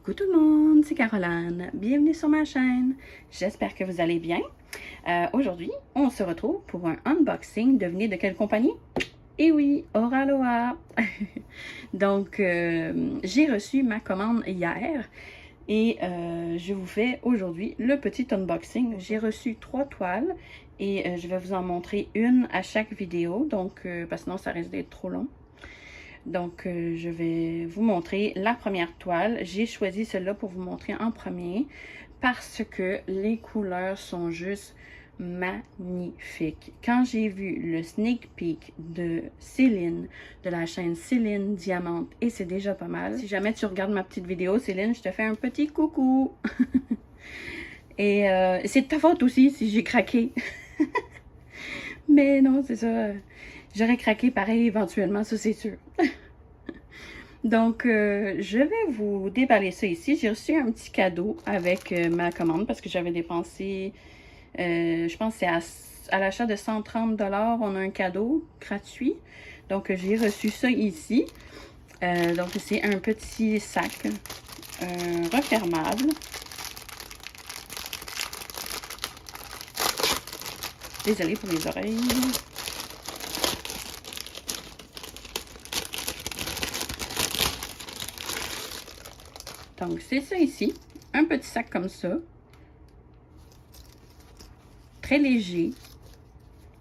Coucou tout le monde, c'est Caroline. Bienvenue sur ma chaîne. J'espère que vous allez bien. Aujourd'hui, on se retrouve pour un unboxing. Devinez de quelle compagnie? Eh oui, Oraloa. Donc, j'ai reçu ma commande hier et je vous fais aujourd'hui le petit unboxing. J'ai reçu 3 toiles et je vais vous en montrer une à chaque vidéo, donc parce que sinon ça risque d'être trop long. Donc, je vais vous montrer la première toile. J'ai choisi celle-là pour vous montrer en premier parce que les couleurs sont juste magnifiques. Quand j'ai vu le sneak peek de Céline, de la chaîne Céline Diamante, et c'est déjà pas mal. Si jamais tu regardes ma petite vidéo, Céline, je te fais un petit coucou. Et c'est de ta faute aussi si j'ai craqué. Mais non, c'est ça. J'aurais craqué pareil éventuellement, ça c'est sûr. Donc, je vais vous déballer ça ici. J'ai reçu un petit cadeau avec ma commande parce que j'avais dépensé, je pense que c'est à l'achat de 130 $, on a un cadeau gratuit. Donc, j'ai reçu ça ici. Donc, c'est un petit sac refermable. Désolée pour les oreilles. Donc, c'est ça ici. Un petit sac comme ça. Très léger.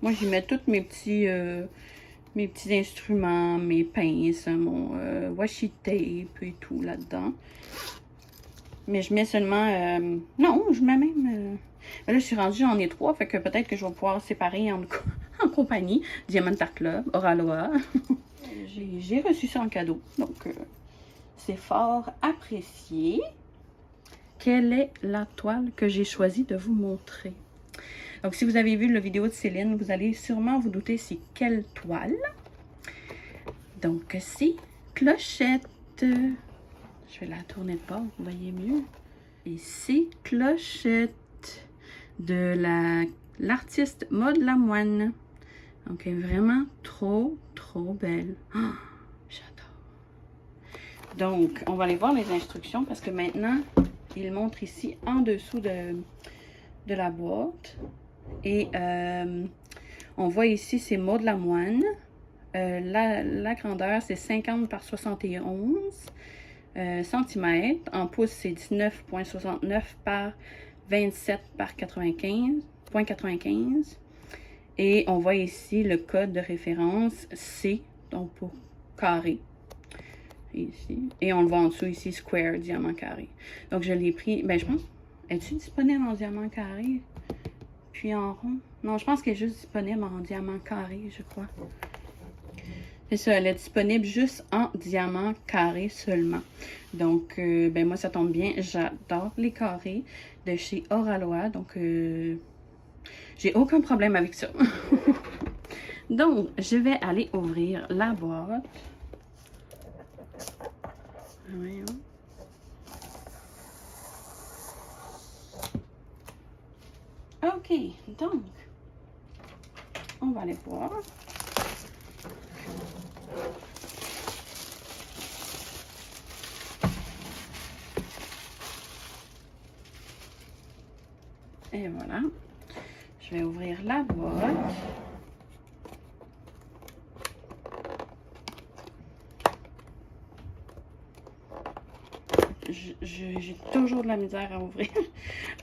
Moi, j'y mets tous mes petits instruments, mes pinces, mon washi tape et tout là-dedans. Mais je mets seulement... non, je mets même... là, je suis rendue en étroit, fait que peut-être que je vais pouvoir séparer en compagnie. Diamond Art Club, Oraloa. J'ai reçu ça en cadeau, donc c'est fort apprécié. Quelle est la toile que j'ai choisi de vous montrer? Donc, si vous avez vu la vidéo de Céline, vous allez sûrement vous douter c'est quelle toile. Donc, c'est Clochette. Je vais la tourner de bord, vous voyez mieux. Et c'est Clochette de l'artiste Maud Lamoine. Donc, elle est vraiment trop belle. Oh, j'adore. Donc, on va aller voir les instructions parce que maintenant, il montre ici en dessous de la boîte. Et on voit ici, c'est Maud Lamoine. La grandeur, c'est 50 par 71 cm. En pouces, c'est 19,69 par 27 par 95,95. Et on voit ici le code de référence C, donc pour carré. Ici. Et on le voit en dessous ici, square, diamant carré. Donc je l'ai pris, ben je pense, est-tu disponible en diamant carré? Puis en rond? Non, je pense qu'elle est juste disponible en diamant carré, je crois. C'est ça, elle est disponible juste en diamant carré seulement. Donc, ben moi, ça tombe bien. J'adore les carrés de chez Oraloa. Donc, j'ai aucun problème avec ça. Donc, je vais aller ouvrir la boîte. Voyons. OK, donc, on va aller voir. Et voilà. Je vais ouvrir la boîte. J'ai toujours de la misère à ouvrir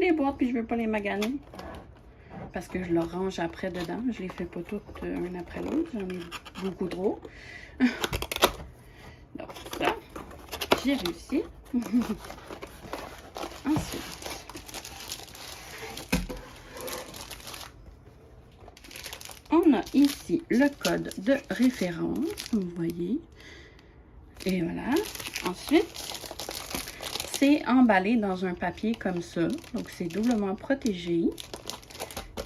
les boîtes, puis je veux pas les maganer. Parce que je le range après dedans. Je les fais pas toutes un après l'autre. J'en ai beaucoup trop. Donc, ça, j'ai réussi. Ensuite, on a ici le code de référence, comme vous voyez. Et voilà. Ensuite, c'est emballé dans un papier comme ça. Donc, c'est doublement protégé.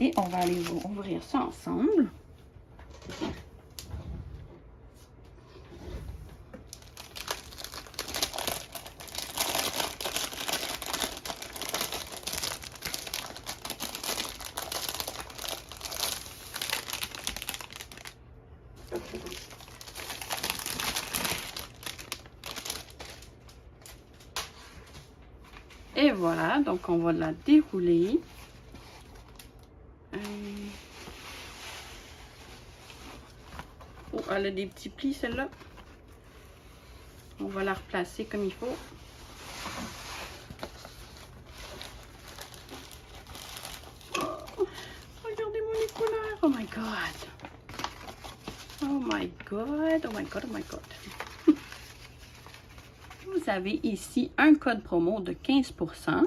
Et on va aller ouvrir ça ensemble. Et voilà, donc on va la dérouler. Oh, elle a des petits plis celle-là. On va la replacer comme il faut. Oh, regardez-moi les couleurs. Oh my god. Oh my god. Oh my god. Oh my god. Vous avez ici un code promo de 15%.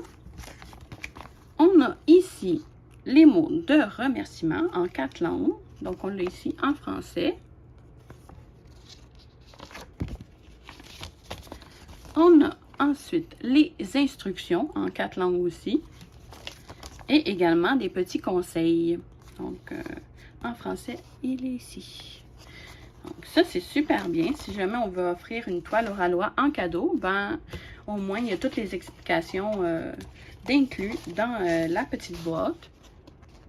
On a ici les mots de remerciement en 4 langues. Donc, on l'a ici en français. On a ensuite les instructions en 4 langues aussi. Et également des petits conseils. Donc, en français, il est ici. Donc, ça, c'est super bien. Si jamais on veut offrir une toile Oralois en cadeau, ben, au moins, il y a toutes les explications d'inclus dans la petite boîte.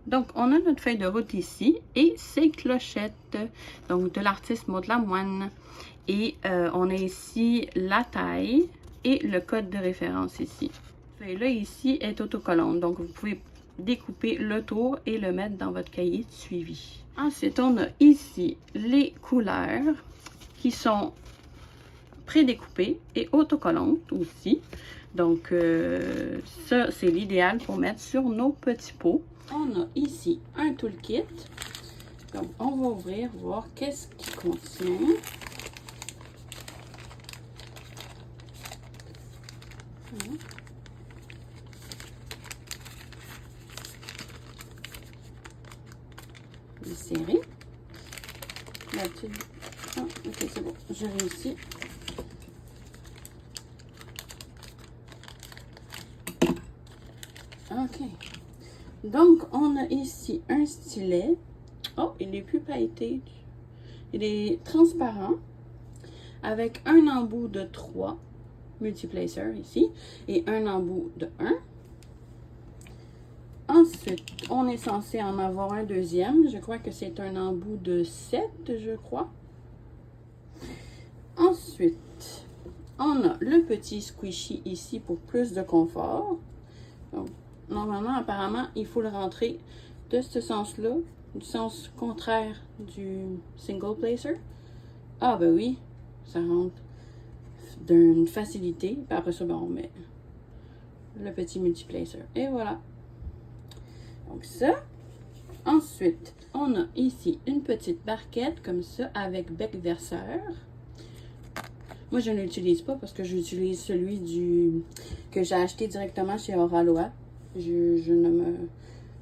Donc, on a notre feuille de route ici et ses clochettes, donc de l'artiste Maud Lamoine. Et on a ici la taille et le code de référence ici. Cette feuille-là ici est autocollante, donc vous pouvez découper le tour et le mettre dans votre cahier de suivi. Ensuite, on a ici les couleurs qui sont prédécoupées et autocollantes aussi. Donc, ça, c'est l'idéal pour mettre sur nos petits pots. On a ici un toolkit. Donc, on va ouvrir, voir qu'est-ce qu'il contient. Les serrer. La petite... Ah, ok, c'est bon, j'ai réussi. Ok. Donc, on a ici un stylet. Oh, il est plus pailleté. Il est transparent. Avec un embout de 3 multiplacers ici. Et un embout de 1. Ensuite, on est censé en avoir un deuxième. Je crois que c'est un embout de 7, je crois. Ensuite, on a le petit squishy ici pour plus de confort. Donc, normalement, apparemment, il faut le rentrer de ce sens-là, du sens contraire du single placer. Ah ben oui, ça rentre d'une facilité. Puis après ça, ben, on met le petit multiplacer. Et voilà. Donc ça. Ensuite, on a ici une petite barquette comme ça avec bec verseur. Moi, je ne l'utilise pas parce que j'utilise celui que j'ai acheté directement chez Oralois. Je ne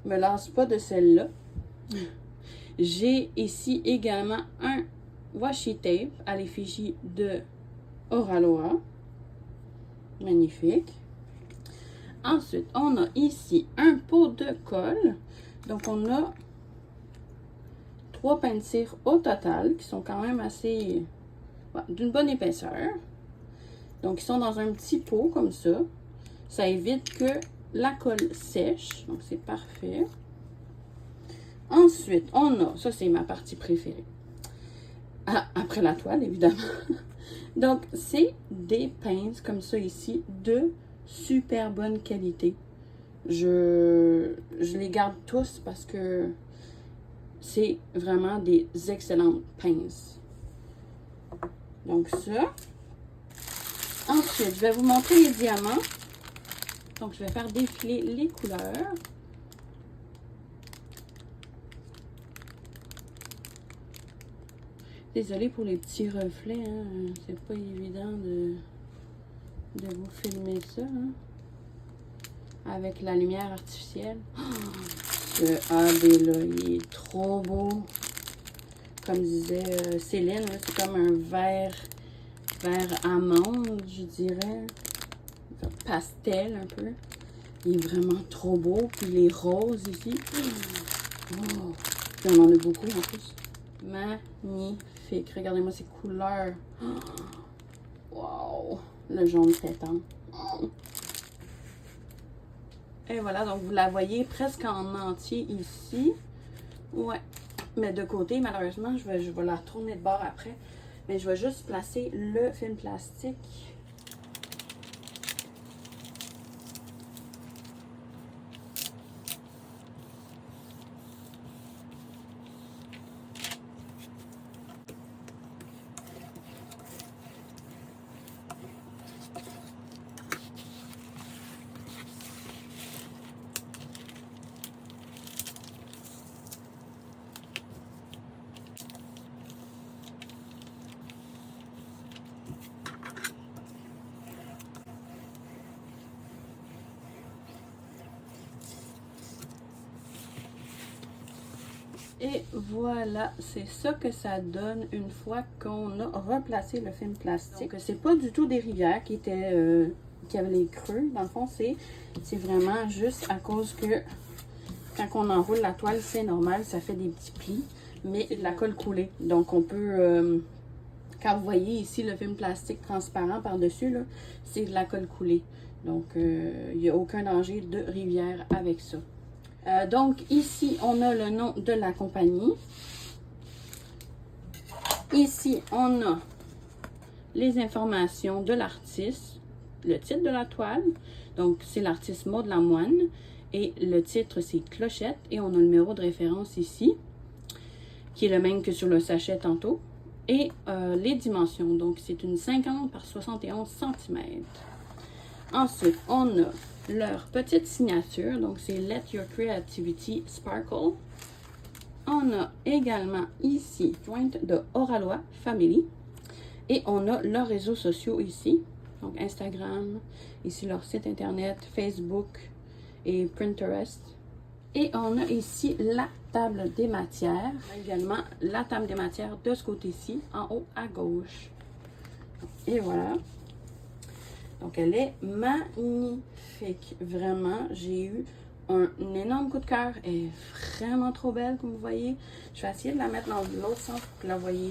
me lasse pas de celle-là. J'ai ici également un washi tape à l'effigie de Oralois. Magnifique. Ensuite, on a ici un pot de colle. Donc, on a 3 pains de cire au total qui sont quand même assez... d'une bonne épaisseur. Donc, ils sont dans un petit pot comme ça. Ça évite que la colle sèche. Donc, c'est parfait. Ensuite, on a... Ça, c'est ma partie préférée. Ah, après la toile, évidemment. Donc, c'est des pinces comme ça ici de super bonne qualité. Je les garde tous parce que c'est vraiment des excellentes pinces. Donc ça. Ensuite, je vais vous montrer les diamants. Donc, je vais faire défiler les couleurs. Désolée pour les petits reflets, hein. C'est pas évident de vous filmer ça, hein, avec la lumière artificielle. Ce AB là, il est trop beau. Comme disait Céline, c'est comme un vert amande, je dirais. Pastel un peu. Il est vraiment trop beau. Puis les roses ici. Oh. Puis on en a beaucoup en plus. Magnifique. Regardez-moi ces couleurs. Wow. Le jaune pétant. Et voilà, donc vous la voyez presque en entier ici. Ouais. Mais de côté, malheureusement, je vais la retourner de bord après. Mais je vais juste placer le film plastique. Et voilà, c'est ça que ça donne une fois qu'on a replacé le film plastique. Donc, c'est pas du tout des rivières qui avaient les creux. Dans le fond, c'est vraiment juste à cause que quand on enroule la toile, c'est normal, ça fait des petits plis, mais c'est de la colle coulée. Donc, on peut, quand vous voyez ici le film plastique transparent par-dessus, c'est de la colle coulée. Donc, il n'y a aucun danger de rivière avec ça. Donc, ici, on a le nom de la compagnie. Ici, on a les informations de l'artiste, le titre de la toile. Donc, c'est l'artiste Maud Lamoine. Et le titre, c'est Clochette. Et on a le numéro de référence ici, qui est le même que sur le sachet tantôt. Et les dimensions. Donc, c'est une 50 par 71 cm. Ensuite, on a leur petite signature. Donc, c'est Let Your Creativity Sparkle. On a également ici, jointe de Oralois Family. Et on a leurs réseaux sociaux ici. Donc, Instagram, ici leur site internet, Facebook et Pinterest. Et on a ici la table des matières. Également, la table des matières de ce côté-ci, en haut à gauche. Et voilà. Donc, elle est magnifique. Vraiment, j'ai eu un énorme coup de cœur. Elle est vraiment trop belle, comme vous voyez. Je vais essayer de la mettre dans l'autre sens pour que vous la voyez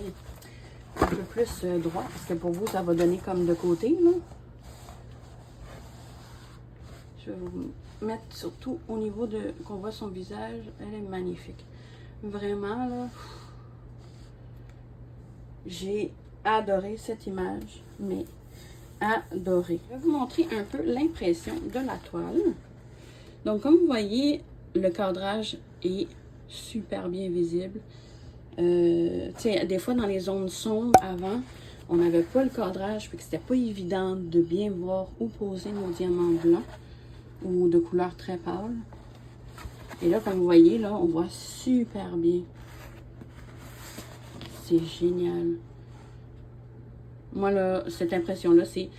un peu plus droit. Parce que pour vous, ça va donner comme de côté, là. Je vais vous mettre surtout au niveau de qu'on voit son visage. Elle est magnifique. Vraiment, là. J'ai adoré cette image, mais adoré. Je vais vous montrer un peu l'impression de la toile. Donc, comme vous voyez, le cadrage est super bien visible. Des fois, dans les zones sombres, avant, on n'avait pas le cadrage, puis que c'était pas évident de bien voir où poser nos diamants blancs ou de couleur très pâle. Et là, comme vous voyez, là, on voit super bien. C'est génial. Moi, là, cette impression-là, c'est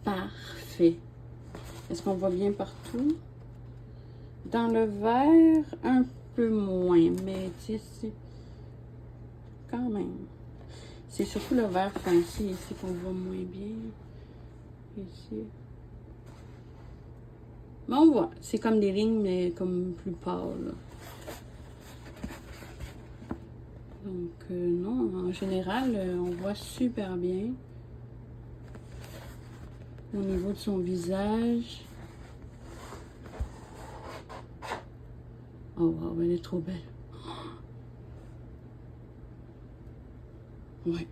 parfait. Est-ce qu'on voit bien partout? Dans le vert, un peu moins, mais tu sais, quand même. C'est surtout le vert foncé ici qu'on voit moins bien. Ici. Mais on voit, c'est comme des lignes, mais comme plus pâles. Donc, non, en général, on voit super bien. Au niveau de son visage. Oh wow, elle est trop belle. Ouais.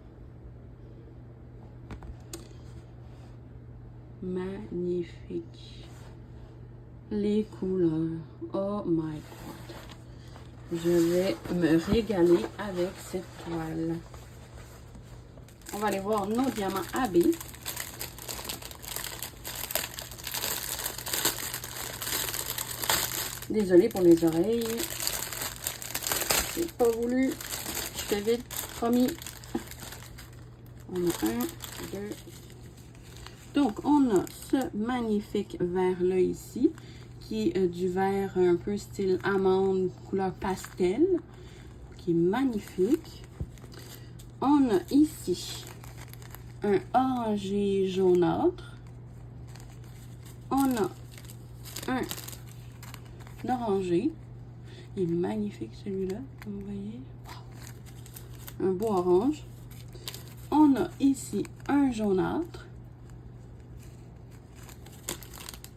Magnifique. Les couleurs. Oh my god. Je vais me régaler avec cette toile. On va aller voir nos diamants AB. Désolée pour les oreilles. J'ai pas voulu. Je fais vite. Promis. On a un, deux. Donc, on a ce magnifique vert-là ici, qui est du vert un peu style amande, couleur pastel, qui est magnifique. On a ici un orangé jaunâtre. On a un orangé. Il est magnifique celui-là, comme vous voyez. Un beau orange. On a ici un jaunâtre.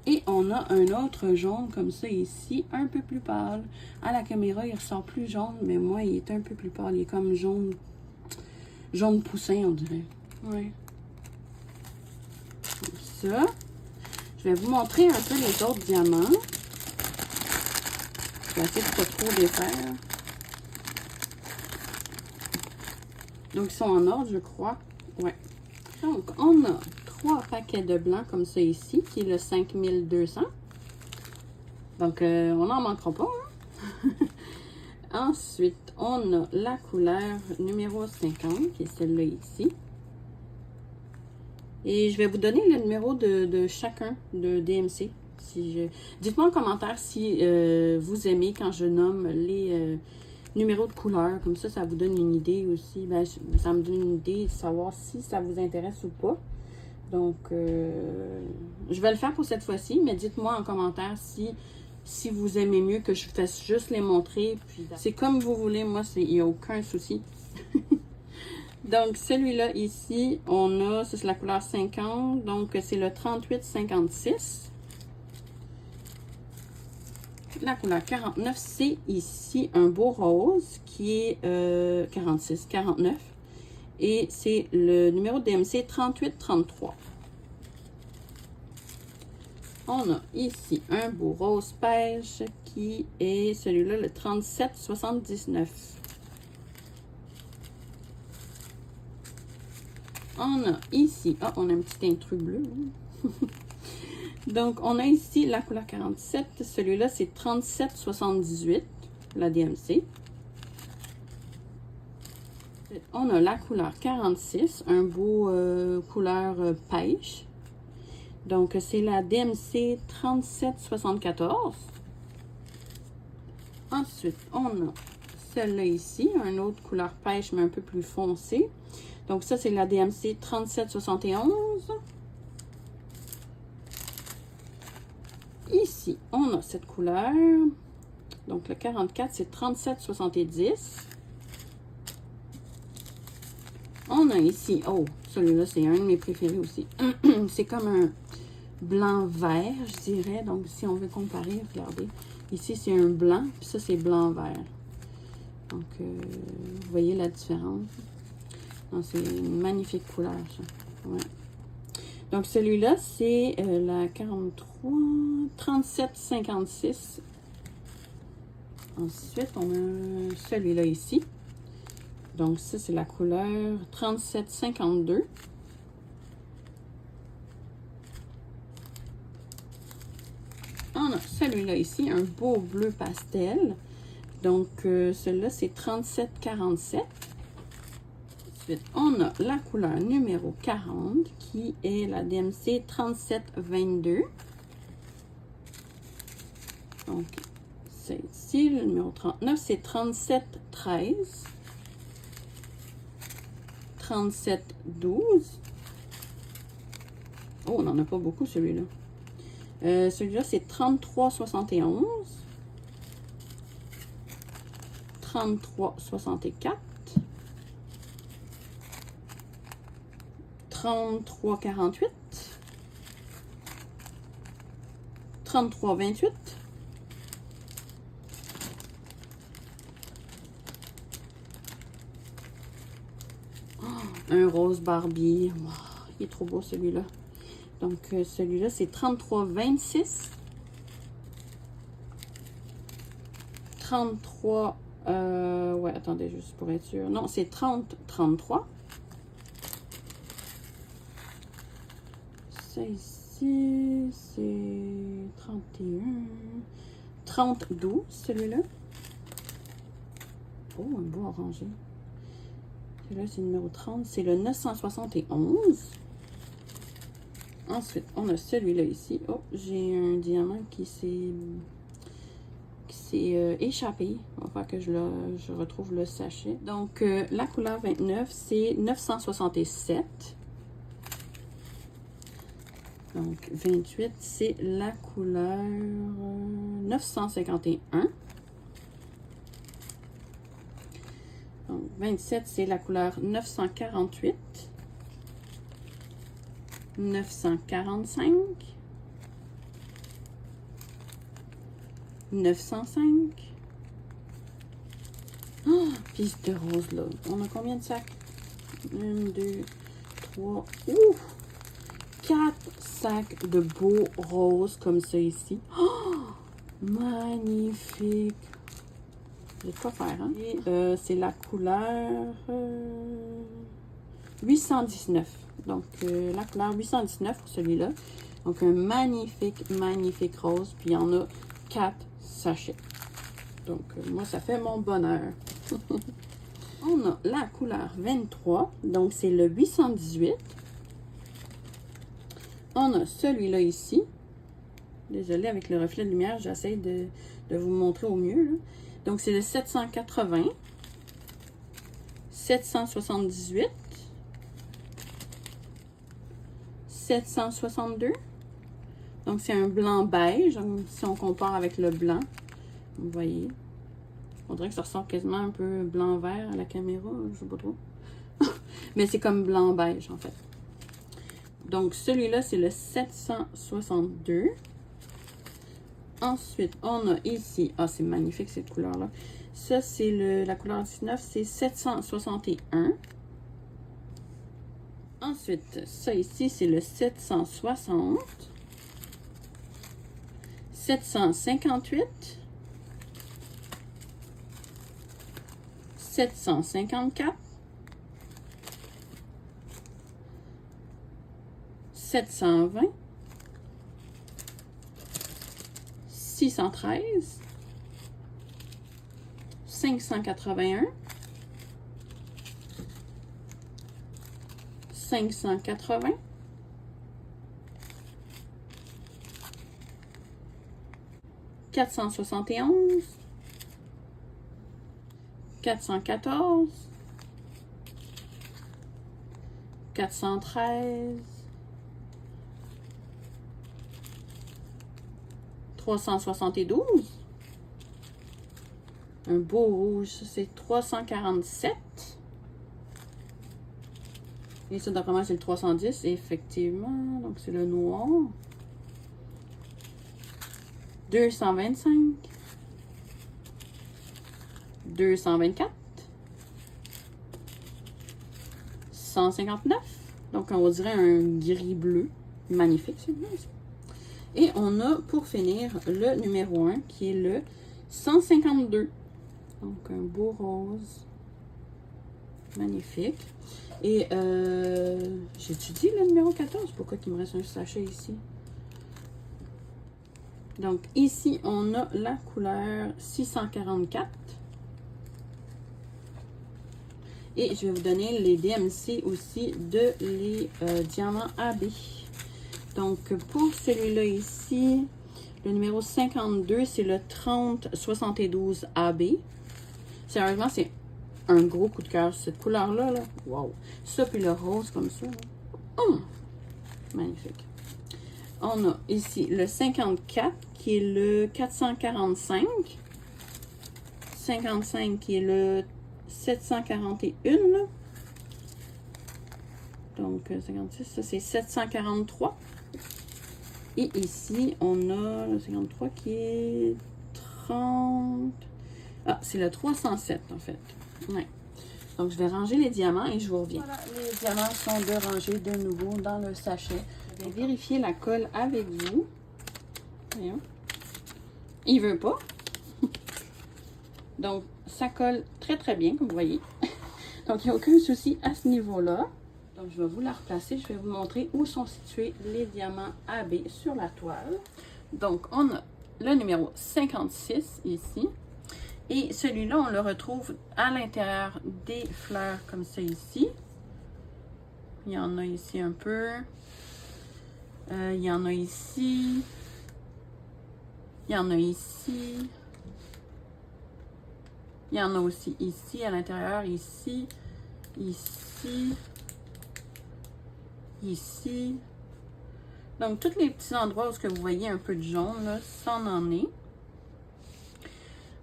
Et on a un autre jaune comme ça ici, un peu plus pâle. À la caméra, il ressort plus jaune, mais moi, il est un peu plus pâle. Il est comme jaune, jaune poussin, on dirait. Oui. Comme ça. Je vais vous montrer un peu les autres diamants. Je vais essayer de pas trop les faire. Donc, ils sont en ordre, je crois. Ouais. Donc, on a 3 paquets de blanc comme ça ici, qui est le 5200. Donc, on n'en manquera pas. Hein? Ensuite, on a la couleur numéro 50, qui est celle-là ici. Et je vais vous donner le numéro de chacun de DMC. Dites-moi en commentaire si vous aimez quand je nomme numéro de couleur. Comme ça vous donne une idée aussi. Ben, ça me donne une idée de savoir si ça vous intéresse ou pas. Donc, je vais le faire pour cette fois-ci, mais dites-moi en commentaire si vous aimez mieux que je fasse juste les montrer. Puis c'est comme vous voulez, moi, il n'y a aucun souci. Donc, celui-là ici, on a, ça c'est la couleur 50, donc c'est le 3856. La couleur 49, c'est ici un beau rose qui est 46, 49. Et c'est le numéro de DMC 3833. On a ici un beau rose pêche qui est celui-là, le 3779. On a ici, on a un petit intrus bleu. Donc, on a ici la couleur 47. Celui-là, c'est 3778, la DMC. On a la couleur 46, un beau couleur pêche. Donc, c'est la DMC 3774. Ensuite, on a celle-là ici, une autre couleur pêche, mais un peu plus foncée. Donc, ça, c'est la DMC 3771. Ici, on a cette couleur. Donc, le 44, c'est 3770. On a ici, celui-là, c'est un de mes préférés aussi. C'est comme un blanc-vert, je dirais. Donc, si on veut comparer, regardez. Ici, c'est un blanc, puis ça, c'est blanc-vert. Donc, vous voyez la différence. C'est une magnifique couleur, ça. Ouais. Donc, celui-là, c'est la 43, 3756. Ensuite, on a celui-là ici. Donc, ça, c'est la couleur 3752. On a celui-là ici, un beau bleu pastel. Donc, celui-là, c'est 3747. Ensuite, on a la couleur numéro 40 qui est la DMC 3722. Donc, c'est ici, le numéro 39, c'est 3713. 3712. On n'en a pas beaucoup, celui-là. Celui-là, c'est 3371. 3364. 3348. 3328. Un rose Barbie. Wow, il est trop beau celui-là. Donc, celui-là, c'est 3326. 33. Ouais, attendez, juste pour être sûr. Non, c'est 3033. Ça ici, c'est 31. 3012, celui-là. Oh, un beau orangé. Celui-là, c'est le numéro 30. C'est le 971. Ensuite, on a celui-là ici. Oh, j'ai un diamant qui s'est échappé. On va faire que je retrouve le sachet. Donc, la couleur 29, c'est 967. Donc, 28, c'est la couleur 951. Donc, 27, c'est la couleur 948. 945. 905. Oh, puis ce rose-là. On a combien de sacs? 1, 2, 3. Ouf! 4 sacs de beaux roses comme ça ici. Oh, magnifique! J'ai de quoi faire, hein? Et c'est la couleur 819. Donc, la couleur 819 pour celui-là. Donc, un magnifique, magnifique rose. Puis, il y en a 4 sachets. Donc, moi, ça fait mon bonheur. On a la couleur 23. Donc, c'est le 818. On a celui-là ici. Désolée, avec le reflet de lumière, j'essaie de vous montrer au mieux, là. Donc, c'est le 780, 778, 762. Donc, c'est un blanc beige. Si on compare avec le blanc, vous voyez. On dirait que ça ressort quasiment un peu blanc-vert à la caméra. Je sais pas trop. Mais c'est comme blanc-beige, en fait. Donc, celui-là, c'est le 762. Ensuite, on a ici... Ah, c'est magnifique, cette couleur-là. Ça, c'est la couleur 19, c'est 761. Ensuite, ça ici, c'est le 760. 758. 754. 720. 613. 581. 580. 471. 414. 413. 372. Un beau rouge, c'est 347. Et ça, d'après moi, c'est le 310, effectivement. Donc, c'est le noir. 225. 224. 159. Donc, on dirait un gris bleu. Magnifique, celui-là. Et on a, pour finir, le numéro 1, qui est le 152. Donc, un beau rose. Magnifique. Et j'ai-tu le numéro 14? Pourquoi il me reste un sachet ici? Donc, ici, on a la couleur 644. Et je vais vous donner les DMC aussi de les diamants AB. Donc, pour celui-là ici, le numéro 52, c'est le 3072 AB. Sérieusement, c'est un gros coup de cœur. Cette couleur-là, là, wow! Ça, puis le rose comme ça. Magnifique. On a ici le 54, qui est le 445. 55, qui est le 741. Donc, 56, ça, c'est 743. Et ici, on a le 53 qui est 30... Ah, c'est le 307, en fait. Ouais. Donc, je vais ranger les diamants et je vous reviens. Voilà, les diamants sont dérangés de nouveau dans le sachet. Je vais vérifier la colle avec vous. Voyons. Il veut pas. Donc, ça colle très, très bien, comme vous voyez. Donc, il n'y a aucun souci à ce niveau-là. Donc, je vais vous la replacer. Je vais vous montrer où sont situés les diamants AB sur la toile. Donc, on a le numéro 56 ici. Et celui-là, on le retrouve à l'intérieur des fleurs comme ça ici. Il y en a ici un peu. Il y en a ici. Il y en a ici. Il y en a aussi ici, à l'intérieur, ici, ici, ici. Donc, tous les petits endroits où ce que vous voyez un peu de jaune, là, ça en est.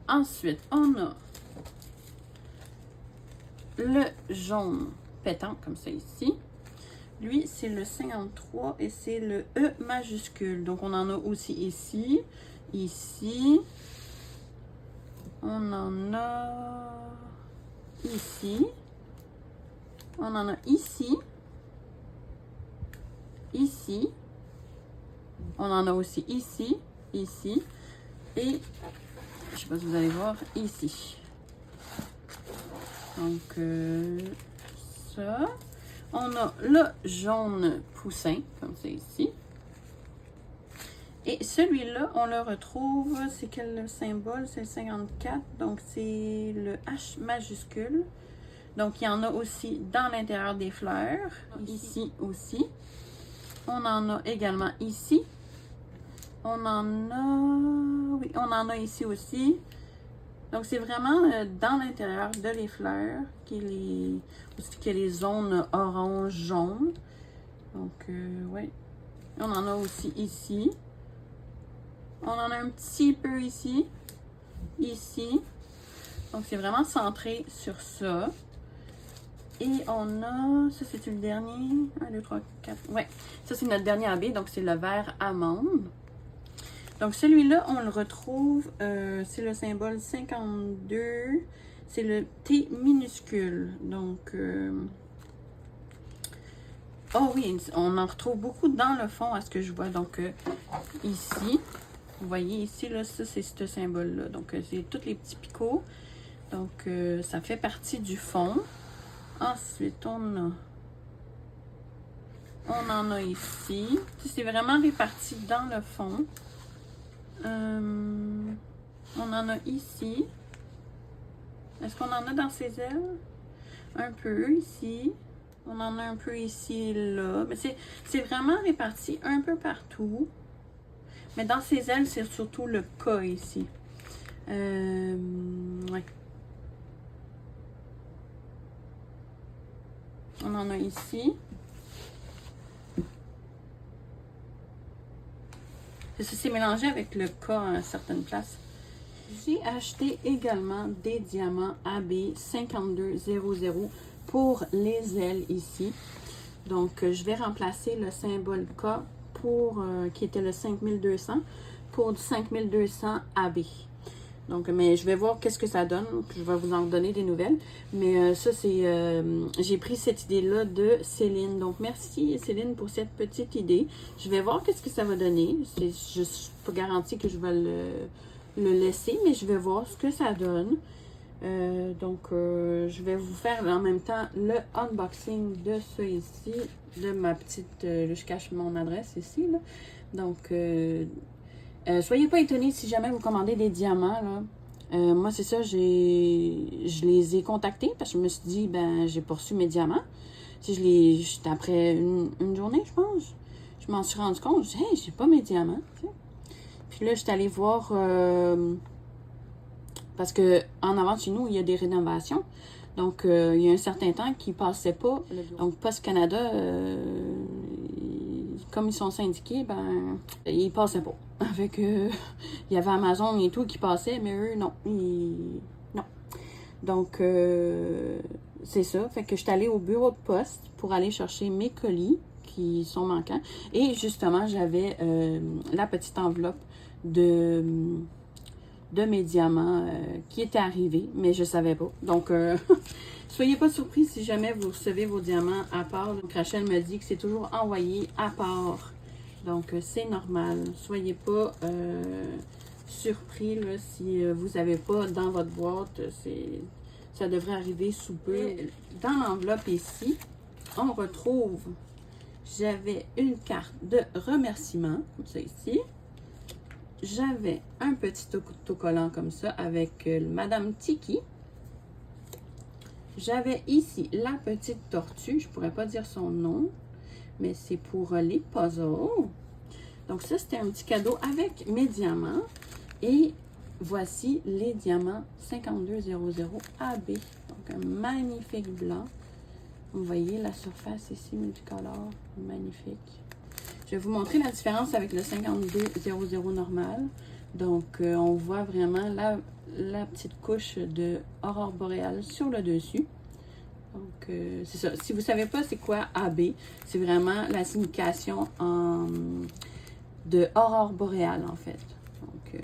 Ensuite, on a le jaune pétant, comme ça ici. Lui, c'est le 53 et c'est le E majuscule. Donc, on en a aussi ici, ici. On en a ici. On en a ici. Ici. On en a aussi ici, ici. Et, je sais pas si vous allez voir, ici. Donc, ça. On a le jaune poussin, comme ça ici. Et celui-là, on le retrouve, c'est quel symbole? C'est le 54, donc c'est le H majuscule. Donc, il y en a aussi dans l'intérieur des fleurs, ici aussi. On en a également ici. On en a, oui, on en a ici aussi. Donc, c'est vraiment dans l'intérieur de les fleurs aussi qu'il y a les zones orange, jaune. Donc, oui. On en a aussi ici. On en a un petit peu ici. Ici. Donc, c'est vraiment centré sur ça. Et on a... Ça, c'est le dernier. 1, 2, 3, 4. Ouais. Ça, c'est notre dernier AB. Donc, c'est le vert amande. Donc, celui-là, on le retrouve, c'est le symbole 52, c'est le T minuscule. Donc, oh oui, on en retrouve beaucoup dans le fond à ce que je vois. Donc, ici, vous voyez ici, là, ça, c'est ce symbole-là. Donc, c'est tous les petits picots. Donc, ça fait partie du fond. Ensuite, on en a ici. C'est vraiment réparti dans le fond. On en a ici. Est-ce qu'on en a dans ses ailes? Un peu ici. On en a un peu ici et là. Mais c'est vraiment réparti un peu partout. Mais dans ses ailes, c'est surtout le cas ici. Ouais. On en a ici. C'est mélangé avec le cas à certaines places. J'ai acheté également des diamants AB 5200 pour les ailes ici. Donc, je vais remplacer le symbole K pour, qui était le 5200 pour du 5200 AB. Donc, mais je vais voir qu'est-ce que ça donne. Je vais vous en donner des nouvelles. Mais ça, c'est... j'ai pris cette idée-là de Céline. Donc, merci Céline pour cette petite idée. Je vais voir qu'est-ce que ça va donner. Je ne suis pas garantie que je vais le laisser, mais je vais voir ce que ça donne. Donc, je vais vous faire en même temps le unboxing de ça ici. De ma petite... là, je cache mon adresse ici, là. Donc... soyez pas étonnés si jamais vous commandez des diamants, là. Moi, c'est ça, je les ai contactés parce que je me suis dit, ben, j'ai pas reçu mes diamants. Si après une journée, je pense, je m'en suis rendu compte. Je dis, hey, j'ai pas mes diamants. T'sais. Puis là, je suis allée voir, parce que en avant de chez nous, il y a des rénovations. Donc, il y a un certain temps qu'ils passaient pas. Donc, Post Canada, comme ils sont syndiqués, ben, ils passaient pas. Avec, il y avait Amazon et tout qui passaient, mais eux, non. Non. Donc, c'est ça. Fait que je suis allée au bureau de poste pour aller chercher mes colis qui sont manquants. Et justement, j'avais la petite enveloppe de mes diamants qui étaient arrivés, mais je savais pas. Donc, soyez pas surpris si jamais vous recevez vos diamants à part. Donc, Rachel me dit que c'est toujours envoyé à part. Donc, c'est normal. Soyez pas surpris là, si vous n'avez pas dans votre boîte. Ça devrait arriver sous peu. Dans l'enveloppe ici, on retrouve, j'avais une carte de remerciement, comme ça ici. J'avais un petit autocollant comme ça avec Madame Tiki. J'avais ici la petite tortue. Je ne pourrais pas dire son nom, mais c'est pour les puzzles. Donc ça, c'était un petit cadeau avec mes diamants. Et voici les diamants 5200 AB. Donc un magnifique blanc. Vous voyez la surface ici multicolore. Magnifique. Je vais vous montrer la différence avec le 5200 normal. Donc, on voit vraiment la petite couche de aurore boréale sur le dessus. Donc, c'est ça. Si vous ne savez pas c'est quoi AB, c'est vraiment la signification de aurore boréale, en fait. Donc,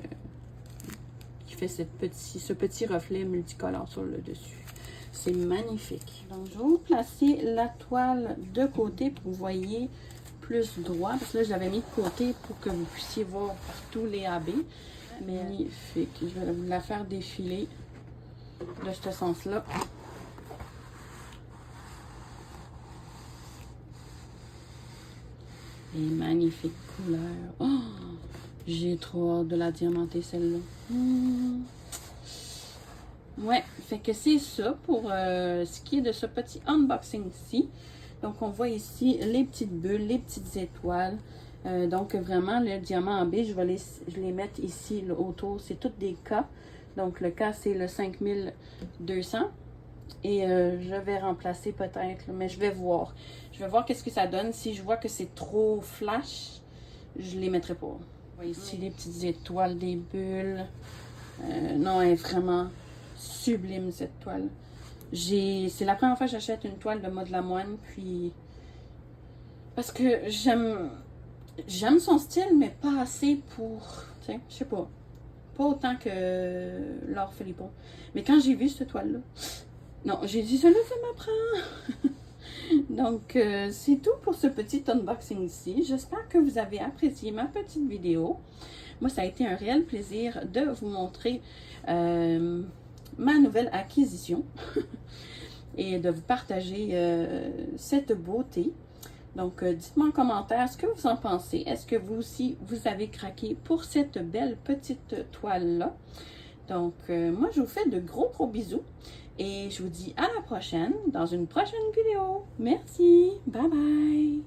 qui fait ce petit reflet multicolore sur le dessus. C'est magnifique. Donc, je vais vous placer la toile de côté pour que vous voyez plus droit, parce que là, je l'avais mis de côté pour que vous puissiez voir partout les AB. Magnifique. Je vais vous la faire défiler de ce sens-là. Et magnifique couleur. Oh, j'ai trop hâte de la diamanter, celle-là. Ouais, fait que c'est ça pour ce qui est de ce petit unboxing-ci. Donc, on voit ici les petites bulles, les petites étoiles. Donc, vraiment, le diamant en B, je vais les mettre ici là, autour. C'est toutes des cas. Donc, le cas, c'est le 5200. Et je vais remplacer peut-être, mais je vais voir. Je vais voir qu'est-ce que ça donne. Si je vois que c'est trop flash, je les mettrai pas. Ici, les petites étoiles, des bulles. Non, elle est vraiment sublime, cette toile. C'est la première fois que j'achète une toile de Maud Lamoine, puis... Parce que j'aime son style, mais pas assez pour... Tu sais, je sais pas. Pas autant que Laure Philippon. Mais quand j'ai vu cette toile-là... Non, j'ai dit, celle-là, ça m'apprend. Donc, c'est tout pour ce petit unboxing ici. J'espère que vous avez apprécié ma petite vidéo. Moi, ça a été un réel plaisir de vous montrer ma nouvelle acquisition et de vous partager cette beauté. Donc, dites-moi en commentaire ce que vous en pensez. Est-ce que vous aussi, vous avez craqué pour cette belle petite toile-là? Donc, moi, je vous fais de gros bisous. Et je vous dis à la prochaine, dans une prochaine vidéo. Merci. Bye bye.